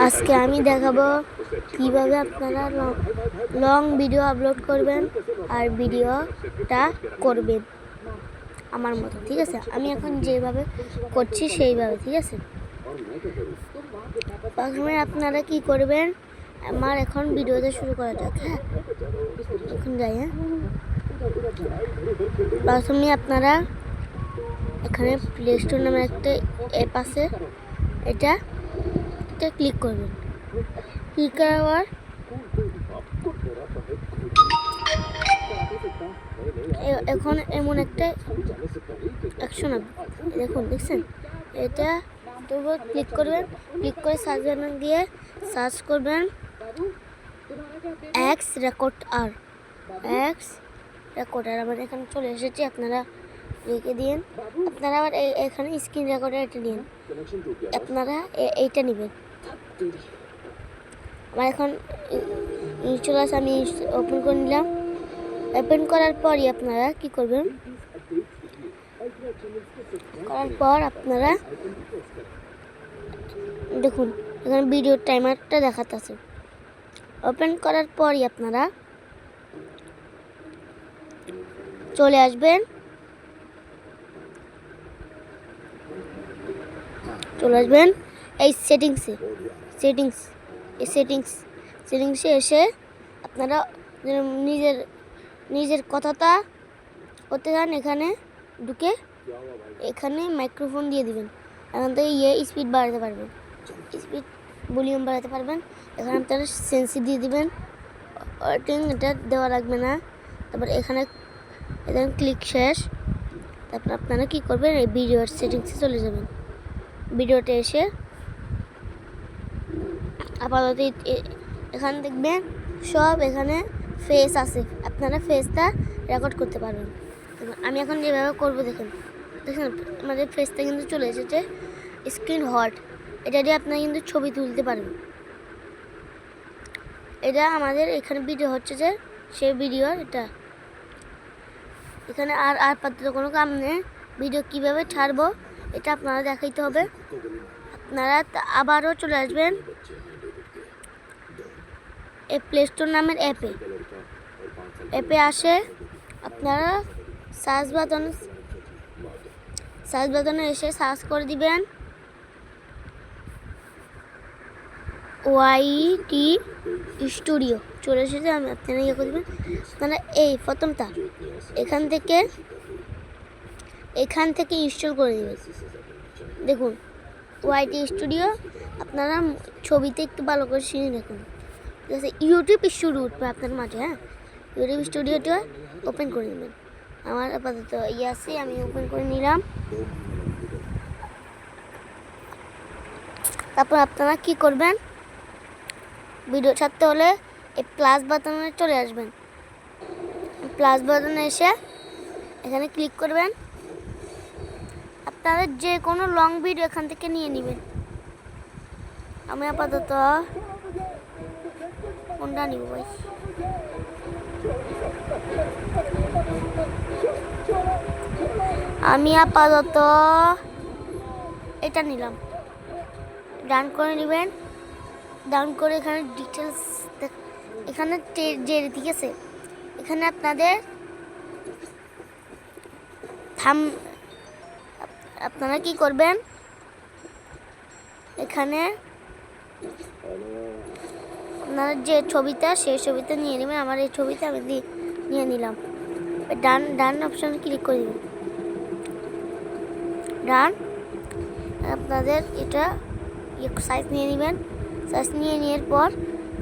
আজকে আমি দেখাবো কিভাবে আপনারা লং ভিডিও আপলোড করবেন আর ভিডিওটা করবেন আমার মতো, ঠিক আছে? আমি এখন যেভাবে করছি সেইভাবে, ঠিক আছে? প্রথমে আপনারা কি করবেন, আমার এখন ভিডিওটা শুরু করা যাক। হ্যাঁ, এখন যাই। হ্যাঁ, প্রথমে আপনারা এখানে প্লে স্টোর নামে একটা অ্যাপ আছে, এটা ক্লিক করবেন। ক্লিক করার পর এখন এমন একটা অ্যাকশন হবে, দেখুন, দেখছেন? এটা তবু ক্লিক করবেন। ক্লিক করে সার্চ বাটন দিয়ে সার্চ করবেন এক্স রেকর্ড আর আমার এখানে চলে এসেছে। আপনারা রেখে দিন। আপনারা আবার এখানে স্ক্রিন রেকর্ডার এটা নিন, আপনারা এইটা নেবেন। আমার এখন চলে আসে, আমি ওপেন করে নিলাম। ওপেন করার পরই আপনারা কি করবেন, করার পর আপনারা দেখুন এখানে ভিডিও টাইমারটা দেখাতেছে। ওপেন করার পরই আপনারা চলে আসবেন, এই সেটিংসে এসে আপনারা নিজের কথাটা করতে চান, এখানে ঢুকে এখানে মাইক্রোফোন দিয়ে দিবেন। এখান থেকে স্পিড বাড়াতে পারবেন, স্পিড ভলিউম বাড়াতে পারবেন। এখানে আপনারা সেন্সি দিয়ে দিবেন, ওয়ার্টিং এটা দেওয়া লাগবে না। তারপর এখানে ক্লিক শেষ। তারপর আপনারা কি করবেন, এই ভিডিওর সেটিংসে চলে যাবেন। ভিডিওতে এসে আপাতত এখানে দেখবেন সব এখানে ফেস আছে, আপনারা ফেসটা রেকর্ড করতে পারবেন। আমি এখন যেভাবে করবো দেখেন আমাদের ফেসটা কিন্তু চলে এসেছে। স্ক্রিন হট, এটা দিয়ে আপনারা কিন্তু ছবি তুলতে পারবেন। এটা আমাদের এখানে ভিডিও হচ্ছে যে সেই ভিডিওর এটা এখানে আর পাত্র কোনো কাম নেই। ভিডিও কিভাবে ছাড়বো এটা আপনারা দেখাইতে হবে। আপনারা আবারও চলে আসবেন এই প্লে স্টোর নামের অ্যাপে আসে আপনারা সার্চ বাটনে এসে সার্চ করে দিবেন YT স্টুডিও। চলে এসেছে, আমি আপনারা ইয়ে করে দেবেন। আপনারা এই প্রথমটা এখান থেকে ইনস্টল করে দেবেন। দেখুন YT স্টুডিও, আপনারা ছবিতে একটু ভালো করে শুনে দেখুন, ঠিক আছে? ইউটিউব স্টুডিও উঠবে আপনার মাঝে। হ্যাঁ, ইউটিউব স্টুডিওটা ওপেন করে নেবেন। আমার আপাতত আছে, আমি ওপেন করে নিলাম। তারপর আপনারা কি করবেন, ভিডিও ছাড়তে হলে এই প্লাস বাটনে চলে আসবেন। প্লাস বাটনে এসে এখানে ক্লিক করবেন। আপনাদের যে কোনো লং ভিডিও এখান থেকে নিয়ে নেবেন। আমি আপাতত কোনটা নিব ভাই, আমি আপাতত এটা নিলাম। ডান করে নেবেন। ডাউন করে এখানে ডিটেলস, এখানে ঠিক আছে? এখানে আপনাদের আপনারা কি করবেন, এখানে আপনারা যে ছবিটা সেই ছবিটা নিয়ে নেবেন। আমার এই ছবিটা আমি নিয়ে নিলাম। ডান অপশানে ক্লিক করে দেবেন। ডান, আপনাদের এটা সাইজ নিয়ে নেবেন। সাইজ নিয়ে নেওয়ার পর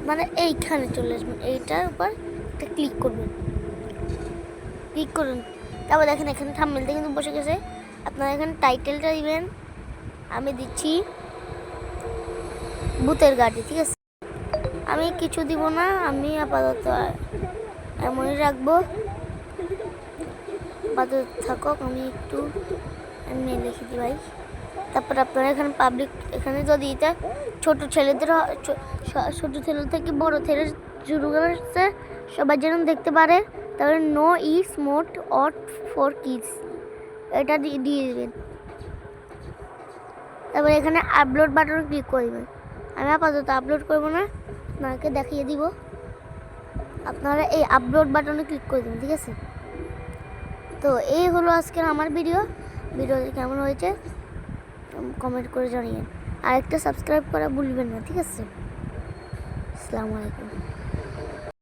মানে এইখানে চলে আসবেন, এইটার উপর একটা ক্লিক করবেন। তারপর দেখেন এখানে থাম্বনেলটা কিন্তু বসে গেছে। আপনারা এখানে টাইটেলটা দিবেন। আমি দিচ্ছি ভূতের গাড়ি, ঠিক আছে? আমি কিছু দিব না, আমি আপাতত এমনই রাখবো। আপাতত থাকুক, আমি একটু এমনি লিখে দিই ভাই। তারপর আপনারা এখানে পাবলিক, এখানে যদি এটা ছোট ছেলে থেকে বড় ছেলে শুরু করেছে সবাই যেন দেখতে পারে, তাহলে নো ইজ মোট অট ফর কিডস এটা দিয়ে দেবেন। তারপর এখানে আপলোড বাটনে ক্লিক করবেন। আমি আপাতত আপলোড করব না, আপনাকে দেখিয়ে দিব। আপনারা এই আপলোড বাটনে ক্লিক করে দিন, ঠিক আছে? তো এই হলো আজকের আমার ভিডিওটি কেমন হয়েছে কমেন্ট করে জানিয়ে, আর একটা সাবস্ক্রাইব করা ভুলবেন না, ঠিক আছে? আসসালামু আলাইকুম।